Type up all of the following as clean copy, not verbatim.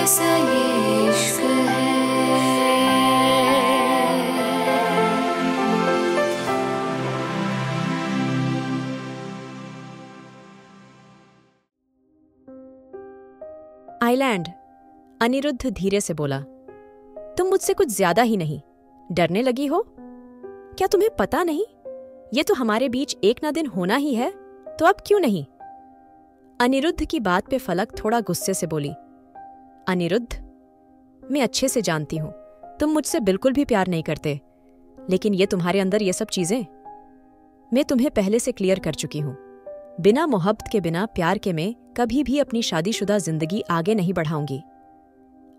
कैसा ये इश्क है। आइलैंड, अनिरुद्ध धीरे से बोला। तुम मुझसे कुछ ज्यादा ही नहीं डरने लगी हो? क्या तुम्हें पता नहीं ये तो हमारे बीच एक ना दिन होना ही है, तो अब क्यों नहीं? अनिरुद्ध की बात पे फलक थोड़ा गुस्से से बोली। अनिरुद्ध, मैं अच्छे से जानती हूं तुम मुझसे बिल्कुल भी प्यार नहीं करते, लेकिन ये तुम्हारे अंदर ये सब चीजें मैं तुम्हें पहले से क्लियर कर चुकी हूं। बिना मोहब्बत के, बिना प्यार के मैं कभी भी अपनी शादीशुदा जिंदगी आगे नहीं बढ़ाऊंगी।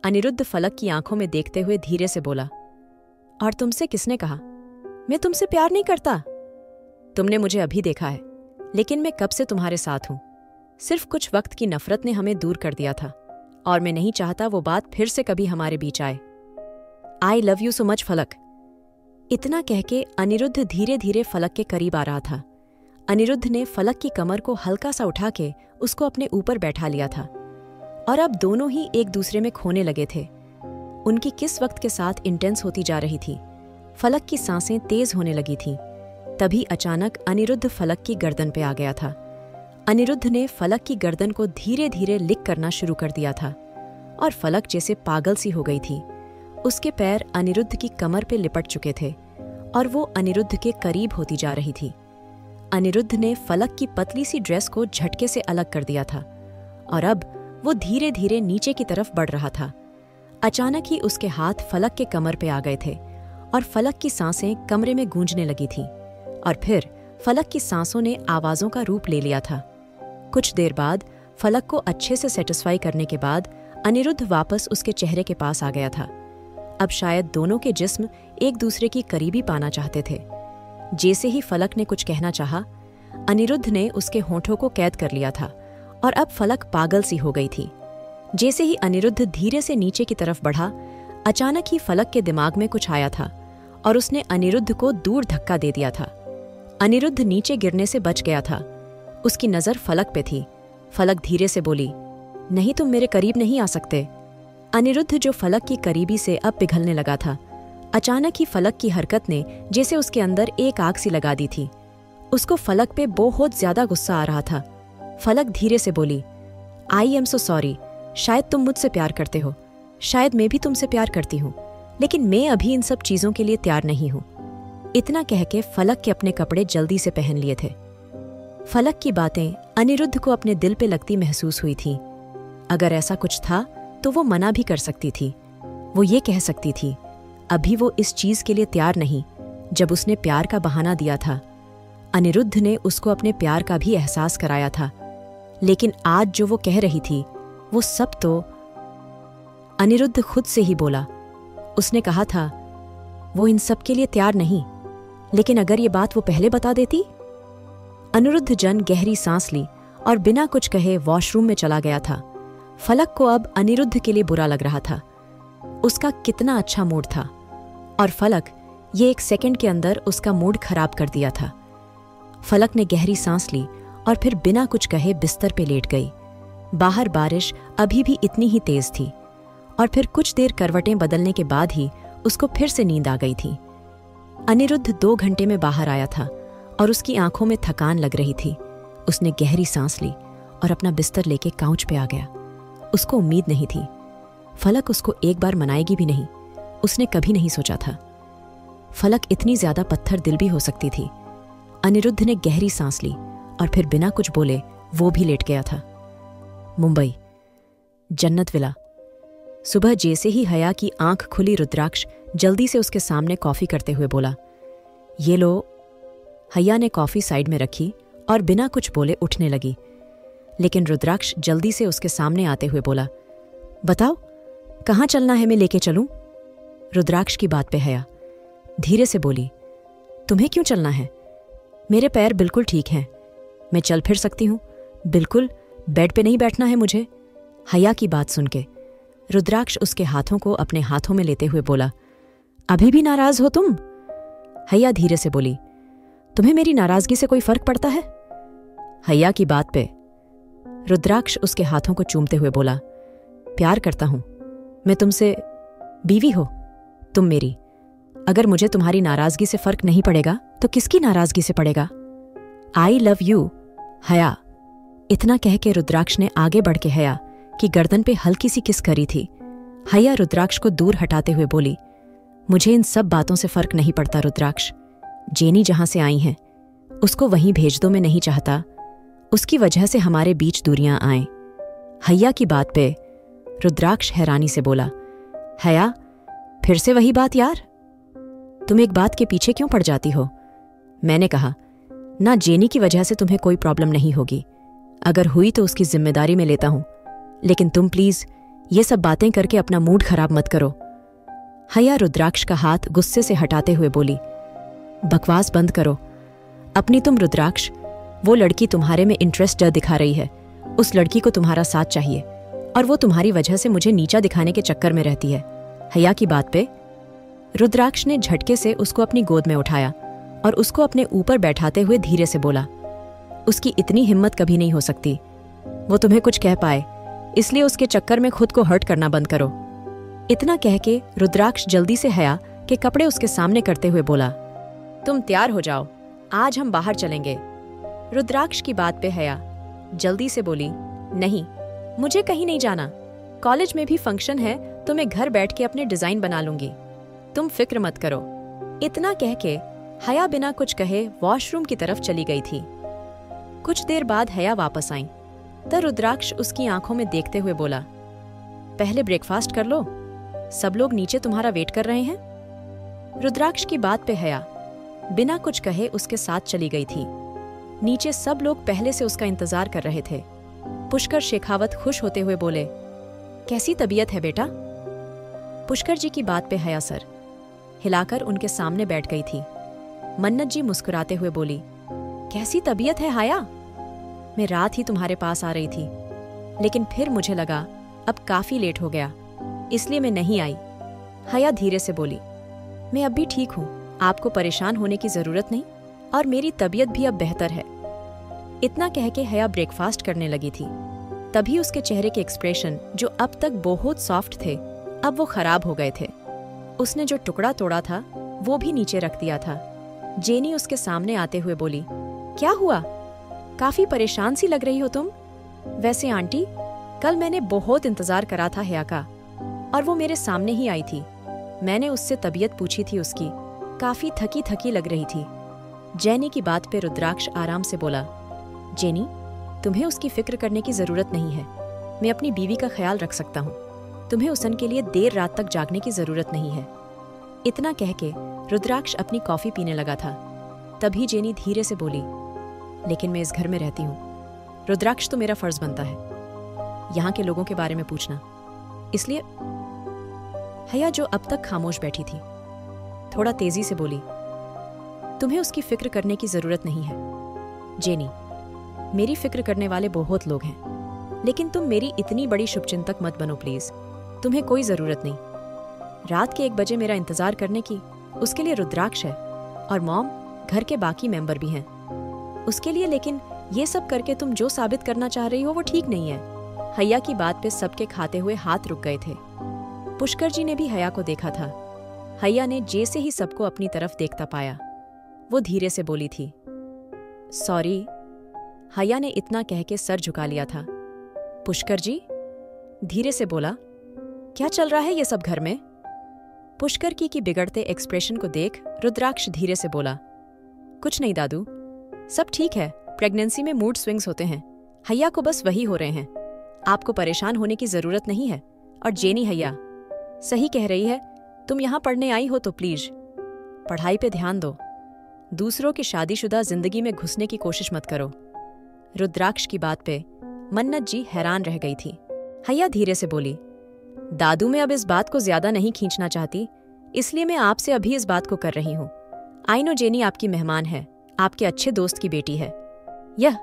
अनिरुद्ध फलक की आंखों में देखते हुए धीरे से बोला। और तुमसे किसने कहा मैं तुमसे प्यार नहीं करता? तुमने मुझे अभी देखा है, लेकिन मैं कब से तुम्हारे साथ हूं। सिर्फ कुछ वक्त की नफरत ने हमें दूर कर दिया था, और मैं नहीं चाहता वो बात फिर से कभी हमारे बीच आए। I love you so much फलक। इतना कह के अनिरुद्ध धीरे धीरे फलक के करीब आ रहा था। अनिरुद्ध ने फलक की कमर को हल्का सा उठा के उसको अपने ऊपर बैठा लिया था, और अब दोनों ही एक दूसरे में खोने लगे थे। उनकी किस वक्त के साथ इंटेंस होती जा रही थी। फलक की सांसें तेज होने लगी थीं। तभी अचानक अनिरुद्ध फलक की गर्दन पे आ गया था। अनिरुद्ध ने फलक की गर्दन को धीरे धीरे लिक करना शुरू कर दिया था, और फलक जैसे पागल सी हो गई थी। उसके पैर अनिरुद्ध की कमर पे लिपट चुके थे, और वो अनिरुद्ध के करीब होती जा रही थी। अनिरुद्ध ने फलक की पतली सी ड्रेस को झटके से अलग कर दिया था, और अब वो धीरे धीरे नीचे की तरफ बढ़ रहा था। अचानक ही उसके हाथ फलक के कमर पे आ गए थे, और फलक की सांसें कमरे में गूंजने लगी थीं, और फिर फलक की सांसों ने आवाजों का रूप ले लिया था। कुछ देर बाद फलक को अच्छे से सेटिस्फाई करने के बाद अनिरुद्ध वापस उसके चेहरे के पास आ गया था। अब शायद दोनों के जिस्म एक दूसरे की करीबी पाना चाहते थे। जैसे ही फलक ने कुछ कहना चाहा, अनिरुद्ध ने उसके होठों को कैद कर लिया था, और अब फलक पागल सी हो गई थी। जैसे ही अनिरुद्ध धीरे से नीचे की तरफ बढ़ा, अचानक ही फलक के दिमाग में कुछ आया था, और उसने अनिरुद्ध को दूर धक्का दे दिया था। अनिरुद्ध नीचे गिरने से बच गया था। उसकी नजर फलक पे थी। फलक धीरे से बोली, नहीं, तुम मेरे करीब नहीं आ सकते। अनिरुद्ध जो फलक की करीबी से अब पिघलने लगा था। अचानक ही फलक की हरकत ने जैसे उसके अंदर एक आग सी लगा दी थी। उसको फलक पे बहुत ज्यादा गुस्सा आ रहा था। फलक धीरे से बोली, आई एम सो सॉरी। शायद तुम मुझसे प्यार करते हो, शायद मैं भी तुमसे प्यार करती हूँ, लेकिन मैं अभी इन सब चीजों के लिए तैयार नहीं हूँ। इतना कह के फलक के अपने कपड़े जल्दी से पहन लिए थे। फलक की बातें अनिरुद्ध को अपने दिल पे लगती महसूस हुई थी। अगर ऐसा कुछ था तो वो मना भी कर सकती थी। वो ये कह सकती थी, अभी वो इस चीज के लिए तैयार नहीं, जब उसने प्यार का बहाना दिया था। अनिरुद्ध ने उसको अपने प्यार का भी एहसास कराया था, लेकिन आज जो वो कह रही थी वो सब तो अनिरुद्ध खुद से ही बोला। उसने कहा था वो इन सब के लिए तैयार नहीं, लेकिन अगर ये बात वो पहले बता देती। अनिरुद्ध जन गहरी सांस ली और बिना कुछ कहे वॉशरूम में चला गया था। फलक को अब अनिरुद्ध के लिए बुरा लग रहा था। उसका कितना अच्छा मूड था, और फलक ये एक सेकंड के अंदर उसका मूड खराब कर दिया था। फलक ने गहरी सांस ली और फिर बिना कुछ कहे बिस्तर पे लेट गई। बाहर बारिश अभी भी इतनी ही तेज थी, और फिर कुछ देर करवटें बदलने के बाद ही उसको फिर से नींद आ गई थी। अनिरुद्ध 2 घंटे में बाहर आया था, और उसकी आंखों में थकान लग रही थी। उसने गहरी सांस ली और अपना बिस्तर लेके काउच पे आ गया। उसको उम्मीद नहीं थी, फलक उसको एक बार मनाएगी भी नहीं। उसने कभी नहीं सोचा था फलक इतनी ज्यादा पत्थर दिल भी हो सकती थी। अनिरुद्ध ने गहरी सांस ली और फिर बिना कुछ बोले वो भी लेट गया था। मुंबई, जन्नत विला। सुबह जैसे ही हया की आंख खुली, रुद्राक्ष जल्दी से उसके सामने कॉफी करते हुए बोला, ये लो। हया ने कॉफी साइड में रखी और बिना कुछ बोले उठने लगी, लेकिन रुद्राक्ष जल्दी से उसके सामने आते हुए बोला, बताओ कहाँ चलना है, मैं लेके चलूं? रुद्राक्ष की बात पे हया धीरे से बोली, तुम्हें क्यों चलना है? मेरे पैर बिल्कुल ठीक हैं, मैं चल फिर सकती हूँ, बिल्कुल बेड पे नहीं बैठना है मुझे। हया की बात सुन के रुद्राक्ष उसके हाथों को अपने हाथों में लेते हुए बोला, अभी भी नाराज हो तुम? हया धीरे से बोली, तुम्हें मेरी नाराजगी से कोई फर्क पड़ता है? हया की बात पे रुद्राक्ष उसके हाथों को चूमते हुए बोला, प्यार करता हूं, मैं तुमसे बीवी हो, तुम मेरी। अगर मुझे तुम्हारी नाराजगी से फर्क नहीं पड़ेगा तो किसकी नाराजगी से पड़ेगा? आई लव यू हया। इतना कह के रुद्राक्ष ने आगे बढ़ के हया की गर्दन पे हल्की सी किस करी थी। हया रुद्राक्ष को दूर हटाते हुए बोली, मुझे इन सब बातों से फर्क नहीं पड़ता रुद्राक्ष। जेनी जहां से आई हैं उसको वहीं भेज दो। मैं नहीं चाहता उसकी वजह से हमारे बीच दूरियां आएं। हया की बात पे रुद्राक्ष हैरानी से बोला, हया फिर से वही बात यार? तुम एक बात के पीछे क्यों पड़ जाती हो? मैंने कहा ना, जेनी की वजह से तुम्हें कोई प्रॉब्लम नहीं होगी। अगर हुई तो उसकी जिम्मेदारी में लेता हूं, लेकिन तुम प्लीज ये सब बातें करके अपना मूड खराब मत करो। हया रुद्राक्ष का हाथ गुस्से से हटाते हुए बोली, बकवास बंद करो अपनी। तुम रुद्राक्ष, वो लड़की तुम्हारे में इंटरेस्ट दिखा रही है। उस लड़की को तुम्हारा साथ चाहिए और वो तुम्हारी वजह से मुझे नीचा दिखाने के चक्कर में रहती है। हया की बात पे रुद्राक्ष ने झटके से उसको अपनी गोद में उठाया और उसको अपने ऊपर बैठाते हुए धीरे से बोला, उसकी इतनी हिम्मत कभी नहीं हो सकती वो तुम्हें कुछ कह पाए, इसलिए उसके चक्कर में खुद को हर्ट करना बंद करो। इतना कह के रुद्राक्ष जल्दी से हया के कपड़े उसके सामने करते हुए बोला, तुम तैयार हो जाओ, आज हम बाहर चलेंगे। रुद्राक्ष की बात पे हया जल्दी से बोली, नहीं मुझे कहीं नहीं जाना, कॉलेज में भी फंक्शन है तो मैं घर बैठ के अपने डिजाइन बना लूंगी, तुम फिक्र मत करो। इतना कह के हया बिना कुछ कहे वॉशरूम की तरफ चली गई थी। कुछ देर बाद हया वापस आई तो रुद्राक्ष उसकी आंखों में देखते हुए बोला, पहले ब्रेकफास्ट कर लो, सब लोग नीचे तुम्हारा वेट कर रहे हैं। रुद्राक्ष की बात पे हया बिना कुछ कहे उसके साथ चली गई थी। नीचे सब लोग पहले से उसका इंतजार कर रहे थे। पुष्कर शेखावत खुश होते हुए बोले, कैसी तबीयत है बेटा? पुष्कर जी की बात पे हया सर हिलाकर उनके सामने बैठ गई थी। मन्नत जी मुस्कुराते हुए बोली, कैसी तबीयत है हया? मैं रात ही तुम्हारे पास आ रही थी, लेकिन फिर मुझे लगा अब काफी लेट हो गया, इसलिए मैं नहीं आई। हया धीरे से बोली, मैं अब भी ठीक हूँ, आपको परेशान होने की जरूरत नहीं और मेरी तबीयत भी अब बेहतर है। इतना कह के हया ब्रेकफास्ट करने लगी थी। तभी उसके चेहरे के एक्सप्रेशन जो अब तक बहुत सॉफ्ट थे अब वो खराब हो गए थे। उसने जो टुकड़ा तोड़ा था वो भी नीचे रख दिया था। जेनी उसके सामने आते हुए बोली, क्या हुआ? काफी परेशान सी लग रही हो तुम। वैसे आंटी, कल मैंने बहुत इंतजार करा था हया का और वो मेरे सामने ही आई थी। मैंने उससे तबीयत पूछी थी उसकी, काफी थकी थकी लग रही थी। जेनी की बात पे रुद्राक्ष आराम से बोला, जेनी तुम्हें उसकी फिक्र करने की जरूरत नहीं है, मैं अपनी बीवी का ख्याल रख सकता हूँ, तुम्हें उसन के लिए देर रात तक जागने की जरूरत नहीं है। इतना कह के रुद्राक्ष अपनी कॉफी पीने लगा था। तभी जेनी धीरे से बोली, लेकिन मैं इस घर में रहती हूँ रुद्राक्ष, तो मेरा फर्ज बनता है यहाँ के लोगों के बारे में पूछना, इसलिए। हया जो अब तक खामोश बैठी थी थोड़ा तेजी से बोली, तुम्हें उसकी फिक्र करने की जरूरत नहीं है जेनी, मेरी फिक्र करने वाले बहुत लोग हैं, लेकिन तुम मेरी इतनी बड़ी शुभचिंतक मत बनो प्लीज, तुम्हें कोई जरूरत नहीं। रात के 1 बजे मेरा इंतजार करने की, उसके लिए रुद्राक्ष है और मॉम, घर के बाकी मेंबर भी हैं उसके लिए, लेकिन ये सब करके तुम जो साबित करना चाह रही हो वो ठीक नहीं है। हया की बात पे सबके खाते हुए हाथ रुक गए थे। पुष्कर जी ने भी हया को देखा था। हया ने जैसे ही सबको अपनी तरफ देखता पाया वो धीरे से बोली थी, सॉरी। हया ने इतना कह के सर झुका लिया था। पुष्कर जी धीरे से बोला, क्या चल रहा है ये सब घर में? पुष्कर की बिगड़ते एक्सप्रेशन को देख रुद्राक्ष धीरे से बोला, कुछ नहीं दादू, सब ठीक है, प्रेगनेंसी में मूड स्विंग्स होते हैं, हया को बस वही हो रहे हैं, आपको परेशान होने की जरूरत नहीं है। और जेनी हया सही कह रही है, तुम यहाँ पढ़ने आई हो तो प्लीज पढ़ाई पे ध्यान दो, दूसरों की शादीशुदा जिंदगी में घुसने की कोशिश मत करो। रुद्राक्ष की बात पे मन्नत जी हैरान रह गई थी। हया धीरे से बोली, दादू, मैं अब इस बात को ज्यादा नहीं खींचना चाहती, इसलिए मैं आपसे अभी इस बात को कर रही हूँ। आई नो जेनी आपकी मेहमान है, आपके अच्छे दोस्त की बेटी है यह,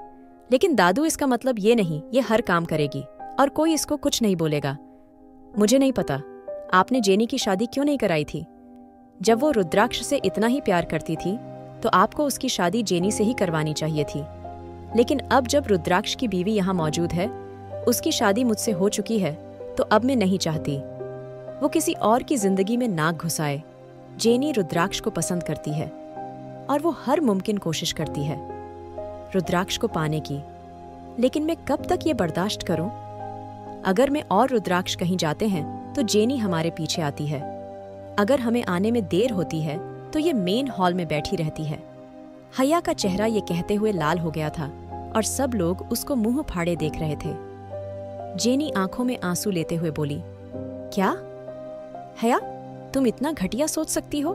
लेकिन दादू इसका मतलब ये नहीं ये हर काम करेगी और कोई इसको कुछ नहीं बोलेगा। मुझे नहीं पता आपने जेनी की शादी क्यों नहीं कराई थी। जब वो रुद्राक्ष से इतना ही प्यार करती थी तो आपको उसकी शादी जेनी से ही करवानी चाहिए थी, लेकिन अब जब रुद्राक्ष की बीवी यहाँ मौजूद है, उसकी शादी मुझसे हो चुकी है, तो अब मैं नहीं चाहती। वो किसी और की जिंदगी में नाक घुसाए, जेनी रुद्राक्ष को पसंद करती है और वो हर मुमकिन कोशिश करती है रुद्राक्ष को पाने की। लेकिन मैं कब तक ये बर्दाश्त करूं? अगर मैं और रुद्राक्ष कहीं जाते हैं तो जेनी हमारे पीछे आती है। अगर हमें आने में देर होती है तो ये मेन हॉल में बैठी रहती है। हया का चेहरा ये कहते हुए लाल हो गया था और सब लोग उसको मुंह फाड़े देख रहे थे। जेनी आंखों में आंसू लेते हुए बोली, क्या हया, तुम इतना घटिया सोच सकती हो?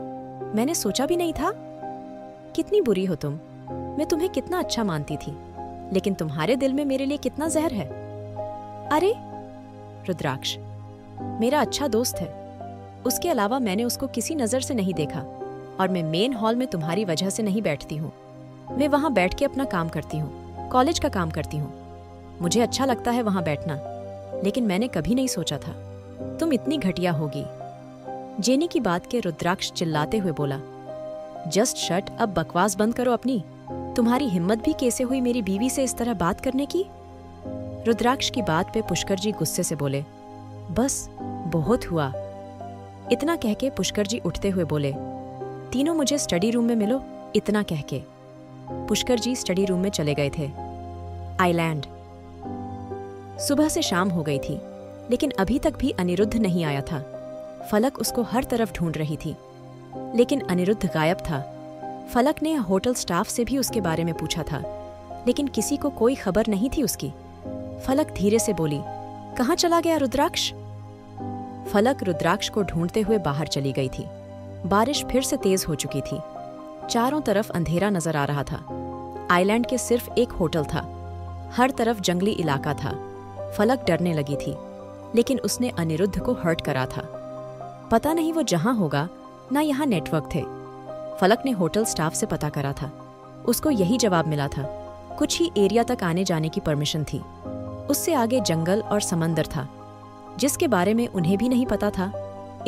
मैंने सोचा भी नहीं था। कितनी बुरी हो तुम। मैं तुम्हें कितना अच्छा मानती थी, लेकिन तुम्हारे दिल में मेरे लिए कितना जहर है। अरे रुद्राक्ष मेरा अच्छा दोस्त है, उसके अलावा मैंने उसको किसी नजर से नहीं देखा और मैं मेन हॉल में तुम्हारी वजह से नहीं बैठती हूँ। मैं वहां बैठ के अपना काम करती हूँ, कॉलेज का काम करती हूँ। मुझे अच्छा लगता है वहां बैठना, लेकिन मैंने कभी नहीं सोचा था तुम इतनी घटिया होगी। जेनी की बात के रुद्राक्ष चिल्लाते हुए बोला, जस्ट शट, अब बकवास बंद करो अपनी। तुम्हारी हिम्मत भी कैसे हुई मेरी बीवी से इस तरह बात करने की? रुद्राक्ष की बात पे पुष्कर जी गुस्से से बोले, बस बहुत हुआ। इतना कह के पुष्कर जी उठते हुए बोले, तीनों मुझे स्टडी रूम में मिलो। इतना कह के पुष्कर जी स्टडी रूम में चले गए थे। आइलैंड। सुबह से शाम हो गई थी, लेकिन अभी तक भी अनिरुद्ध नहीं आया था। फलक उसको हर तरफ ढूंढ रही थी, लेकिन अनिरुद्ध गायब था। फलक ने होटल स्टाफ से भी उसके बारे में पूछा था, लेकिन किसी को कोई खबर नहीं थी उसकी। फलक धीरे से बोली, कहाँ चला गया रुद्राक्ष? फलक रुद्राक्ष को ढूंढते हुए बाहर चली गई थी। बारिश फिर से तेज हो चुकी थी। चारों तरफ अंधेरा नजर आ रहा था। आइलैंड के सिर्फ एक होटल था, हर तरफ जंगली इलाका था। फलक डरने लगी थी, लेकिन उसने अनिरुद्ध को हर्ट करा था। पता नहीं वो जहां होगा, ना यहाँ नेटवर्क थे। फलक ने होटल स्टाफ से पता करा था, उसको यही जवाब मिला था, कुछ ही एरिया तक आने जाने की परमिशन थी। उससे आगे जंगल और समंदर था, जिसके बारे में उन्हें भी नहीं पता था।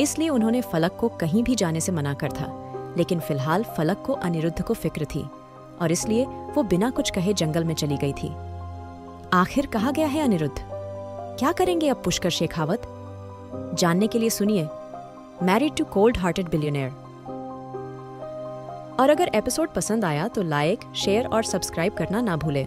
इसलिए उन्होंने फलक को कहीं भी जाने से मना कर था। लेकिन फिलहाल फलक को अनिरुद्ध को फिक्र थी और इसलिए वो बिना कुछ कहे जंगल में चली गई थी। आखिर कहाँ गया है अनिरुद्ध? क्या करेंगे अब पुष्कर शेखावत? जानने के लिए सुनिए married to cold hearted billionaire. और अगर एपिसोड पसंद आया तो लाइक, शेयर और सब्सक्राइब करना ना भूलें।